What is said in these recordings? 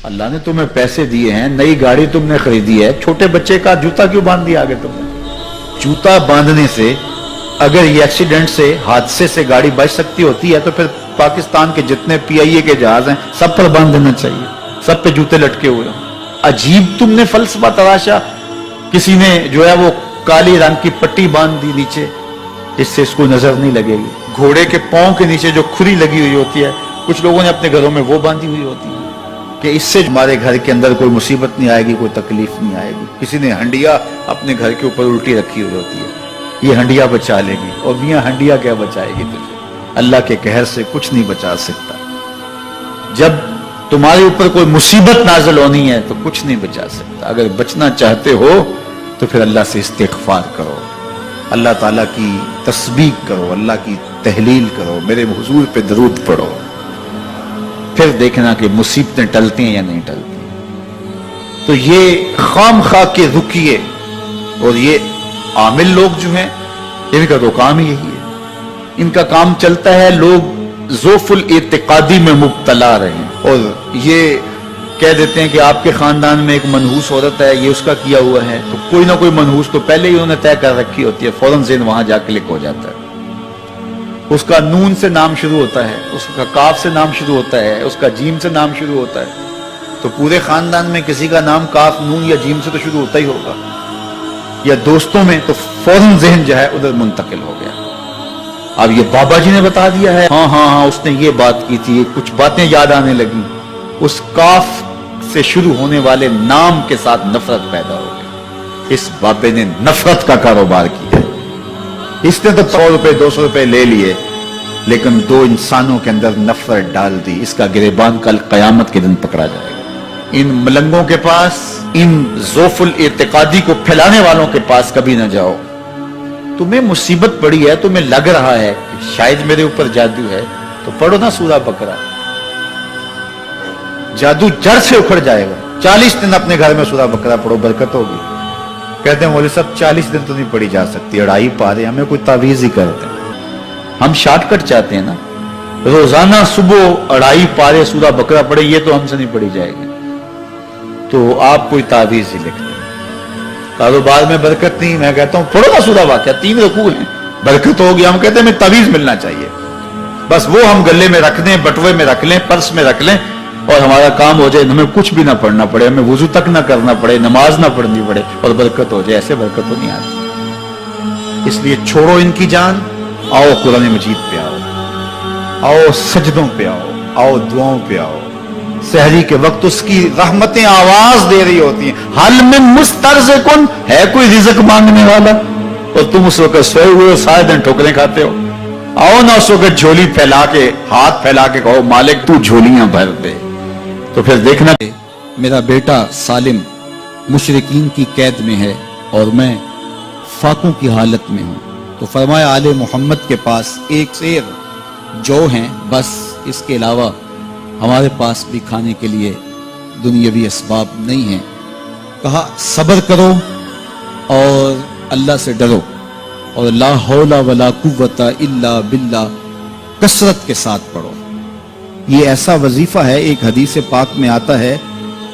اللہ نے تمہیں پیسے دیے ہیں, نئی گاڑی تم نے خریدی ہے, چھوٹے بچے کا جوتا کیوں باندھ دیا آگے تم نے؟ جوتا باندھنے سے اگر یہ ایکسیڈنٹ سے, حادثے سے گاڑی بچ سکتی ہوتی ہے تو پھر پاکستان کے جتنے پی آئی اے کے جہاز ہیں سب پر باندھ دینا چاہیے, سب پہ جوتے لٹکے ہوئے ہوں. عجیب تم نے فلسفہ تراشا. کسی نے جو ہے وہ کالی رنگ کی پٹی باندھ دی نیچے, اس سے اس کو نظر نہیں لگے گی. گھوڑے کے پاؤں کے نیچے جو کھری لگی ہوئی ہوتی ہے, کچھ لوگوں نے اپنے گھروں میں وہ باندھی ہوئی ہوتی ہے کہ اس سے ہمارے گھر کے اندر کوئی مصیبت نہیں آئے گی, کوئی تکلیف نہیں آئے گی. کسی نے ہنڈیا اپنے گھر کے اوپر الٹی رکھی ہوئی ہوتی ہے, یہ ہنڈیا بچا لے گی. اور میاں ہنڈیا کیا بچائے گی تجھے؟ اللہ کے قہر سے کچھ نہیں بچا سکتا. جب تمہارے اوپر کوئی مصیبت نازل ہونی ہے تو کچھ نہیں بچا سکتا. اگر بچنا چاہتے ہو تو پھر اللہ سے استغفار کرو, اللہ تعالیٰ کی تسبیح کرو, اللہ کی تحلیل کرو, میرے حضور پہ درود پڑھو, پھر دیکھنا کہ مصیبتیں ٹلتی ہیں یا نہیں ٹلتی. تو یہ خام خواہ کے رکیے اور یہ عامل لوگ جو ہیں ان کا تو کام ہی یہی ہے. ان کا کام چلتا ہے لوگ ذوف الاعتقادی میں مبتلا رہے اور یہ کہہ دیتے ہیں کہ آپ کے خاندان میں ایک منحوس عورت ہے, یہ اس کا کیا ہوا ہے, تو کوئی نہ کوئی منحوس تو پہلے ہی انہوں نے طے کر رکھی ہوتی ہے, فوراً ذہن وہاں جا کلک ہو جاتا ہے. اس کا نون سے نام شروع ہوتا ہے, اس کا کاف سے نام شروع ہوتا ہے, اس کا جیم سے نام شروع ہوتا ہے, تو پورے خاندان میں کسی کا نام کاف, نون یا جیم سے تو شروع ہوتا ہی ہوگا. یا دوستوں میں تو فوراً ذہن جو ہے ادھر منتقل ہو گیا. اب یہ بابا جی نے بتا دیا ہے, ہاں ہاں ہاں اس نے یہ بات کی تھی, کچھ باتیں یاد آنے لگی. اس کاف سے شروع ہونے والے نام کے ساتھ نفرت پیدا ہو گئی. اس بابے نے نفرت کا کاروبار کیا. اس نے تو 100 روپے 200 روپے لے لیے, لیکن دو انسانوں کے اندر نفرت ڈال دی. اس کا گریبان کل قیامت کے دن پکڑا جائے گا. ان ملنگوں کے پاس, ان ذوف الاعتقادی کو پھیلانے والوں کے پاس کبھی نہ جاؤ. تمہیں مصیبت پڑی ہے, تمہیں لگ رہا ہے کہ شاید میرے اوپر جادو ہے, تو پڑھو نا سورہ بقرہ, جادو جڑ سے اکھڑ جائے گا. 40 دن اپنے گھر میں سورہ بقرہ پڑھو, برکت ہوگی. کہتے ہیں مولوی صاحب 40 دن تو نہیں پڑھی جا سکتی, 2.5 پارے, ہمیں کوئی تعویذ ہی کرتے ہیں. ہم شارٹ کٹ چاہتے ہیں نا, روزانہ صبح 2.5 پارے سورہ بقرہ پڑھے, یہ تو ہم سے نہیں پڑھی جائے گی. تو آپ کوئی تعویذ ہی لکھتے ہیں. کاروبار میں برکت نہیں, میں کہتا ہوں پڑھو نا سورہ واقعہ, 3 رکوع ہیں, برکت ہوگی. ہم کہتے ہیں ہمیں تعویذ ملنا چاہیے, بس وہ ہم گلے میں رکھ دیں, بٹوے میں رکھ لیں, پرس میں رکھ لیں, اور ہمارا کام ہو جائے, ہمیں کچھ بھی نہ پڑھنا پڑے, ہمیں وضو تک نہ کرنا پڑے, نماز نہ پڑھنی پڑے, اور برکت ہو جائے. ایسے برکت تو نہیں آتی. اس لیے چھوڑو ان کی جان, آؤ قرآن مجید پہ آؤ, آؤ سجدوں پہ آؤ, آؤ دعاؤں پہ آؤ. سحری کے وقت اس کی رحمتیں آواز دے رہی ہوتی ہیں, حل من مسترزقن, ہے کوئی رزق مانگنے والا, اور تم اس وقت سوئے ہوئے ہو, سارے دن ٹھوکریں کھاتے ہو. آؤ نہ اس وقت جھولی پھیلا کے, ہاتھ پھیلا کے کہو مالک تو جھولیاں بھر دے. تو پھر دیکھنا میرا بیٹا سالم مشرکین کی قید میں ہے اور میں فاقوں کی حالت میں ہوں. تو فرمایا آل محمد کے پاس ایک سیر جو ہیں, بس اس کے علاوہ ہمارے پاس بھی کھانے کے لیے دنیاوی اسباب نہیں ہیں. کہا صبر کرو اور اللہ سے ڈرو, اور لا حول ولا قوت الا باللہ کثرت کے ساتھ پڑھو. یہ ایسا وظیفہ ہے, ایک حدیث پاک میں آتا ہے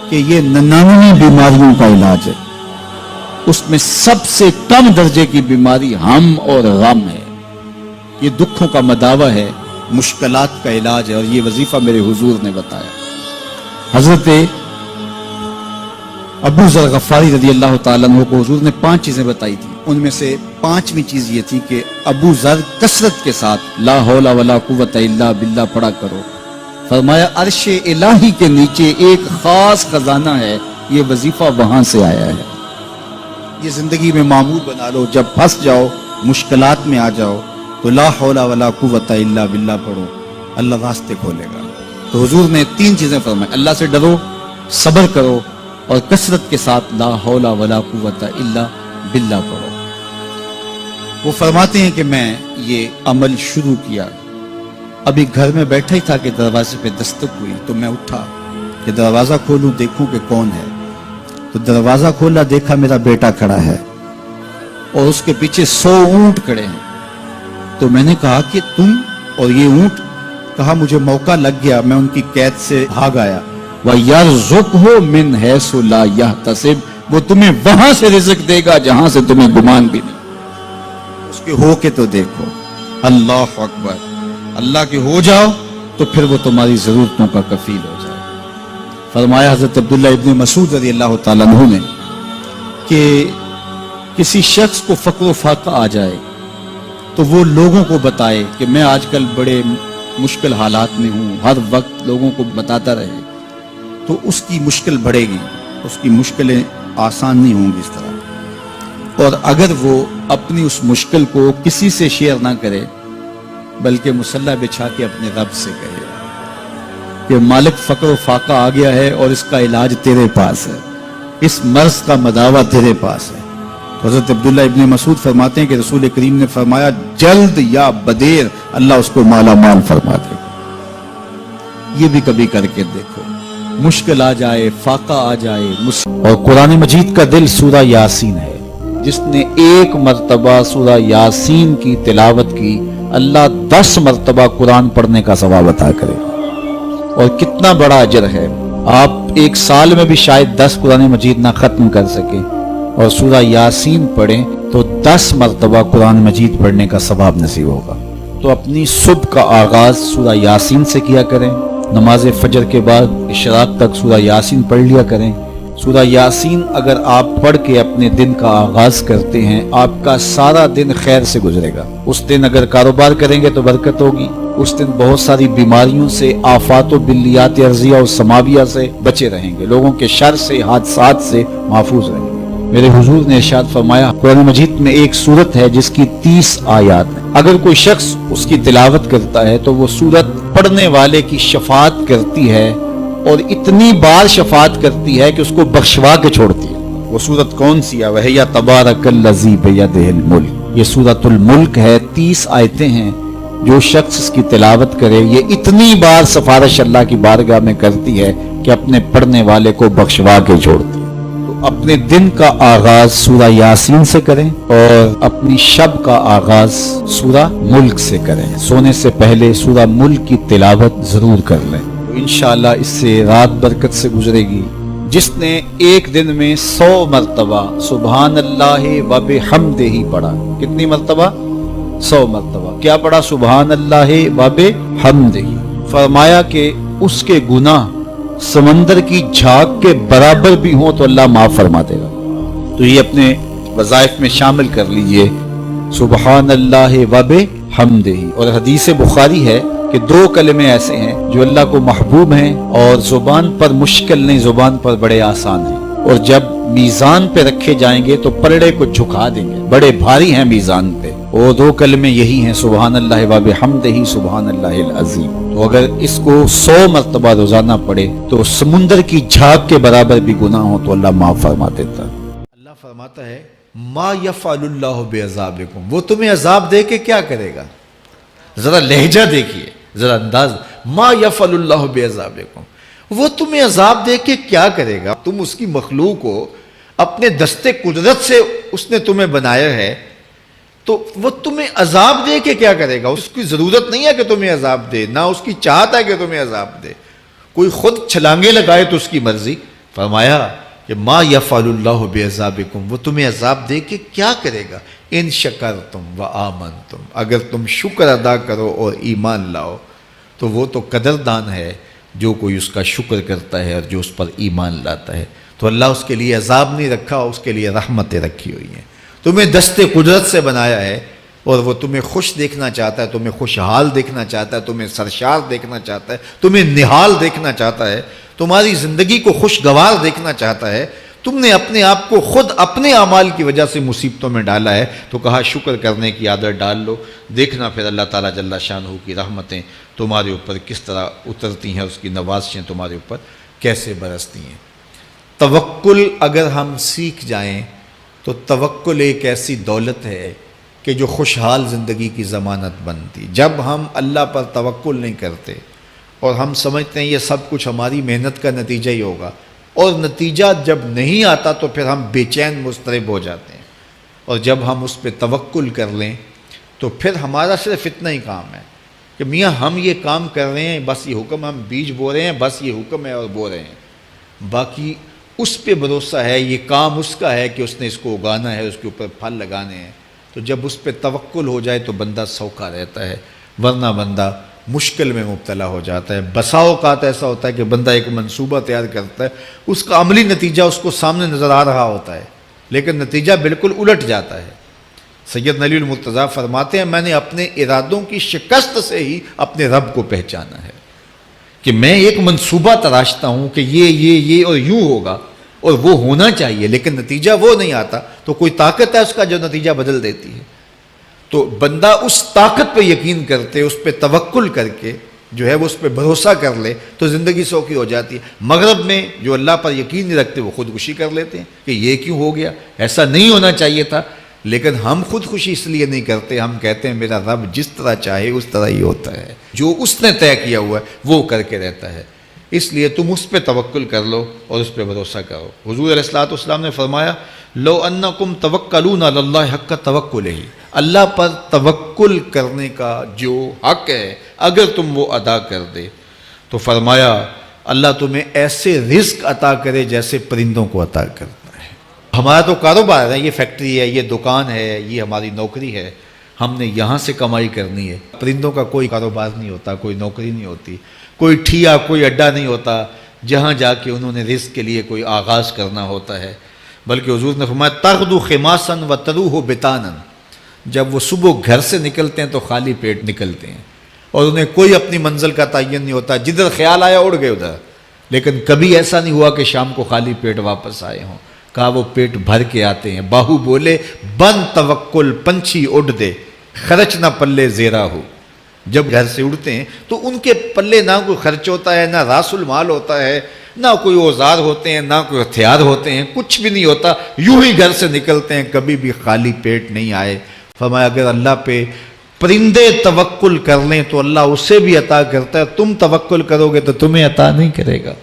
کہ یہ 99 بیماریوں کا علاج ہے. اس میں سب سے کم درجے کی بیماری ہم اور غم ہے. یہ دکھوں کا مداوع ہے, مشکلات کا علاج ہے, اور یہ وظیفہ میرے حضور نے بتایا. حضرت ابو ذر غفاری رضی اللہ تعالیٰ عنہ کو حضور نے 5 چیزیں بتائی تھی. ان میں سے 5ویں چیز یہ تھی کہ ابو ذر کثرت کے ساتھ لا حول ولا قوت الا باللہ پڑھا کرو. فرمایا عرش الہی کے نیچے ایک خاص خزانہ ہے, یہ وظیفہ وہاں سے آیا ہے. یہ زندگی میں معمول بنا لو, جب پھنس جاؤ, مشکلات میں آ جاؤ, تو لا حول ولا قوت الا باللہ پڑھو, اللہ راستے کھولے گا. تو حضور نے 3 چیزیں فرمائی, اللہ سے ڈرو, صبر کرو, اور کثرت کے ساتھ لا حول ولا قوت الا باللہ پڑھو. وہ فرماتے ہیں کہ میں یہ عمل شروع کیا, ابھی گھر میں بیٹھا ہی تھا کہ دروازے پہ دستک ہوئی. تو میں اٹھا کہ دروازہ کھولوں دیکھوں کہ کون ہے. تو دروازہ کھولا, دیکھا میرا بیٹا کھڑا ہے اور اس کے پیچھے 100 اونٹ کھڑے ہیں. تو میں نے کہا کہ تم اور یہ اونٹ؟ کہا مجھے موقع لگ گیا, میں ان کی قید سے بھاگ آیا. وَيَرْزُقْهُ مِنْ حَيْثُ لَا يَحْتَسِبُ، وہ تمہیں وہاں سے رزق دے گا جہاں سے تمہیں گمان بھی نہیں۔ اس کے ہو کے تو دیکھو، اللہ اکبر، اللہ کے ہو جاؤ تو پھر وہ تمہاری ضرورتوں کا کفیل ہو جائے۔ فرمایا حضرت عبداللہ ابن مسعود رضی اللہ تعالیٰ عنہ نے کہ کسی شخص کو فقر و فاقہ آ جائے تو وہ لوگوں کو بتائے کہ میں آج کل بڑے مشکل حالات میں ہوں، ہر وقت لوگوں کو بتاتا رہے تو اس کی مشکل بڑھے گی، اس کی مشکلیں آسان نہیں ہوں گی اس طرح۔ اور اگر وہ اپنی اس مشکل کو کسی سے شیئر نہ کرے بلکہ مصلی بچھا کے اپنے رب سے کہے کہ مالک فقر و فاقہ آ گیا ہے اور اس کا علاج تیرے پاس ہے، اس مرض کا مداوع تیرے پاس ہے۔ تو حضرت عبداللہ ابن مسعود فرماتے ہیں کہ رسول کریم نے فرمایا جلد یا بدیر اللہ اس کو مالا مال فرما دے گا۔ یہ بھی کبھی کر کے دیکھو، مشکل آ جائے، فاقہ آ جائے۔ اور قرآن مجید کا دل سورہ یاسین ہے، جس نے ایک مرتبہ سورہ یاسین کی تلاوت کی اللہ 10 مرتبہ قرآن پڑھنے کا ثواب عطا کرے۔ اور کتنا بڑا اجر ہے، آپ ایک سال میں بھی شاید 10 قرآن مجید نہ ختم کر سکے اور سورہ یاسین پڑھیں تو 10 مرتبہ قرآن مجید پڑھنے کا ثواب نصیب ہوگا۔ تو اپنی صبح کا آغاز سورہ یاسین سے کیا کریں، نماز فجر کے بعد اشراق تک سورہ یاسین پڑھ لیا کریں۔ سورہ یاسین اگر آپ پڑھ کے اپنے دن کا آغاز کرتے ہیں، آپ کا سارا دن خیر سے گزرے گا۔ اس دن اگر کاروبار کریں گے تو برکت ہوگی، اس دن بہت ساری بیماریوں سے، آفات و بلیات ارضیہ و سماویہ سے بچے رہیں گے، لوگوں کے شر سے، حادثات سے محفوظ رہیں گے۔ میرے حضور نے ارشاد فرمایا قرآن مجید میں ایک سورت ہے جس کی 30 آیات ہیں، اگر کوئی شخص اس کی تلاوت کرتا ہے تو وہ سورت پڑھنے والے کی شفاعت کرتی ہے، اور اتنی بار شفاعت کرتی ہے کہ اس کو بخشوا کے چھوڑتی ہے۔ وہ سورت کون سی ہے؟ وَهِيَ تَبَارَكَ الَّذِي بِيَدِهِ الْمُلْكُ، یہ سورۃ الملک ہے، 30 آیتیں ہیں۔ جو شخص اس کی تلاوت کرے یہ اتنی بار سفارش اللہ کی بارگاہ میں کرتی ہے کہ اپنے پڑھنے والے کو بخشوا کے چھوڑتی ہے۔ تو اپنے دن کا آغاز سورہ یاسین سے کریں اور اپنی شب کا آغاز سورہ ملک سے کریں۔ سونے سے پہلے سورہ ملک کی تلاوت ضرور کر لیں، انشاءاللہ اس سے رات برکت سے گزرے گی۔ جس نے ایک دن میں 100 مرتبہ سبحان اللہ و بحمدہ پڑھا، کتنی مرتبہ؟ 100 مرتبہ کیا پڑھا؟ سبحان اللہ و بحمدہ، فرمایا کہ اس کے گناہ سمندر کی جھاگ کے برابر بھی ہوں تو اللہ معاف فرما دے گا۔ تو یہ اپنے وظائف میں شامل کر لیجئے، سبحان اللہ و بحمدہ۔ اور حدیث بخاری ہے کہ 2 کلمے ایسے ہیں جو اللہ کو محبوب ہیں اور زبان پر مشکل نہیں، زبان پر بڑے آسان ہیں، اور جب میزان پہ رکھے جائیں گے تو پلڑے کو جھکا دیں گے، بڑے بھاری ہیں میزان پہ۔ وہ 2 کلمے یہی ہیں، سبحان اللہ و بحمدہ، سبحان اللہ العظیم۔ تو اگر اس کو 100 مرتبہ روزانہ پڑھے تو سمندر کی جھاگ کے برابر بھی گناہ ہو تو اللہ معاف فرما دیتا ہے۔ اللہ فرماتا ہے ما یفعل اللہ بعذابکم، وہ تمہیں عذاب دے کے کیا کرے گا؟ ذرا لہجہ دیکھیے، ذرا انداز، ما یفعل اللہ بعذابکم، وہ تمہیں عذاب دے کے کیا کرے گا؟ تم اس کی مخلوق ہو، اپنے دستے قدرت سے اس نے تمہیں بنایا ہے، تو وہ تمہیں عذاب دے کے کیا کرے گا؟ اس کی ضرورت نہیں ہے کہ تمہیں عذاب دے، نہ اس کی چاہت ہے کہ تمہیں عذاب دے، کوئی خود چھلانگے لگائے تو اس کی مرضی۔ فرمایا کہ ما یفعل اللہ بعذابکم، وہ تمہیں عذاب دے کے کیا کرے گا؟ ان شکرتم و آمنتم، اگر تم شکر ادا کرو اور ایمان لاؤ تو وہ تو قدردان ہے جو کوئی اس کا شکر کرتا ہے اور جو اس پر ایمان لاتا ہے۔ تو اللہ اس کے لیے عذاب نہیں رکھا، اس کے لیے رحمتیں رکھی ہوئی ہیں۔ تمہیں دست قدرت سے بنایا ہے اور وہ تمہیں خوش دیکھنا چاہتا ہے، تمہیں خوشحال دیکھنا چاہتا ہے، تمہیں سرشار دیکھنا چاہتا ہے، تمہیں نہال دیکھنا چاہتا ہے، تمہاری زندگی کو خوشگوار دیکھنا چاہتا ہے۔ تم نے اپنے آپ کو خود اپنے اعمال کی وجہ سے مصیبتوں میں ڈالا ہے، تو کہا شکر کرنے کی عادت ڈال لو، دیکھنا پھر اللہ تعالیٰ جل شانہ کی رحمتیں تمہارے اوپر کس طرح اترتی ہیں، اس کی نوازشیں تمہارے اوپر کیسے برستی ہیں۔ توکل اگر ہم سیکھ جائیں تو توکل ایک ایسی دولت ہے کہ جو خوشحال زندگی کی ضمانت بنتی۔ جب ہم اللہ پر توکل نہیں کرتے اور ہم سمجھتے ہیں یہ سب کچھ ہماری محنت کا نتیجہ ہی ہوگا، اور نتیجہ جب نہیں آتا تو پھر ہم بے چین مضطرب ہو جاتے ہیں، اور جب ہم اس پہ توکل کر لیں تو پھر ہمارا صرف اتنا ہی کام ہے کہ میاں ہم یہ کام کر رہے ہیں، بس یہ حکم، ہم بیج بو رہے ہیں، بس یہ حکم ہے اور بو رہے ہیں، باقی اس پہ بھروسہ ہے، یہ کام اس کا ہے کہ اس نے اس کو اگانا ہے، اس کے اوپر پھل لگانے ہیں۔ تو جب اس پہ توکل ہو جائے تو بندہ سوکھا رہتا ہے، ورنہ بندہ مشکل میں مبتلا ہو جاتا ہے۔ بسا اوقات ایسا ہوتا ہے کہ بندہ ایک منصوبہ تیار کرتا ہے، اس کا عملی نتیجہ اس کو سامنے نظر آ رہا ہوتا ہے، لیکن نتیجہ بالکل الٹ جاتا ہے۔ سید علی المرتضیٰ فرماتے ہیں میں نے اپنے ارادوں کی شکست سے ہی اپنے رب کو پہچانا ہے، کہ میں ایک منصوبہ تراشتا ہوں کہ یہ اور یوں ہوگا اور وہ ہونا چاہیے، لیکن نتیجہ وہ نہیں آتا، تو کوئی طاقت ہے اس کا جو نتیجہ بدل دیتی ہے۔ تو بندہ اس طاقت پہ یقین کرتے، اس پہ توکل کر کے جو ہے وہ اس پہ بھروسہ کر لے تو زندگی سوکھی ہو جاتی ہے۔ مغرب میں جو اللہ پر یقین نہیں رکھتے وہ خودکشی کر لیتے ہیں کہ یہ کیوں ہو گیا، ایسا نہیں ہونا چاہیے تھا، لیکن ہم خودکشی اس لیے نہیں کرتے، ہم کہتے ہیں میرا رب جس طرح چاہے اس طرح ہی ہوتا ہے، جو اس نے طے کیا ہوا ہے وہ کر کے رہتا ہے، اس لیے تم اس پہ توکل کر لو اور اس پہ بھروسہ کرو۔ حضور علیہ الصلوۃ والسلام نے فرمایا لو انکم توکلون علی اللہ حق توکلہ، اللہ پر توکل کرنے کا جو حق ہے اگر تم وہ ادا کر دے تو فرمایا اللہ تمہیں ایسے رزق عطا کرے جیسے پرندوں کو عطا کرتا ہے۔ ہمارا تو کاروبار ہے، یہ فیکٹری ہے، یہ دکان ہے، یہ ہماری نوکری ہے، ہم نے یہاں سے کمائی کرنی ہے۔ پرندوں کا کوئی کاروبار نہیں ہوتا، کوئی نوکری نہیں ہوتی، کوئی ٹھیا، کوئی اڈا نہیں ہوتا جہاں جا کے انہوں نے رزق کے لیے کوئی آغاز کرنا ہوتا ہے، بلکہ حضور نے فرمایا تغدو خماسا وتروح بطانا، جب وہ صبح گھر سے نکلتے ہیں تو خالی پیٹ نکلتے ہیں اور انہیں کوئی اپنی منزل کا تعین نہیں ہوتا، جدھر خیال آیا اڑ گئے ادھر، لیکن کبھی ایسا نہیں ہوا کہ شام کو خالی پیٹ واپس آئے ہوں، کہا وہ پیٹ بھر کے آتے ہیں۔ باہو بولے بن توکل پنچھی اڑ دے، خرچ نہ پلے زیرا ہو، جب گھر سے اڑتے ہیں تو ان کے پلے نہ کوئی خرچ ہوتا ہے، نہ راس المال ہوتا ہے، نہ کوئی اوزار ہوتے ہیں، نہ کوئی ہتھیار ہوتے ہیں، کچھ بھی نہیں ہوتا، یوں ہی گھر سے نکلتے ہیں، کبھی بھی خالی پیٹ نہیں آئے۔ فرمایا اگر اللہ پہ پرندے توکل کر لیں تو اللہ اسے بھی عطا کرتا ہے، تم توکل کرو گے تو تمہیں عطا نہیں کرے گا۔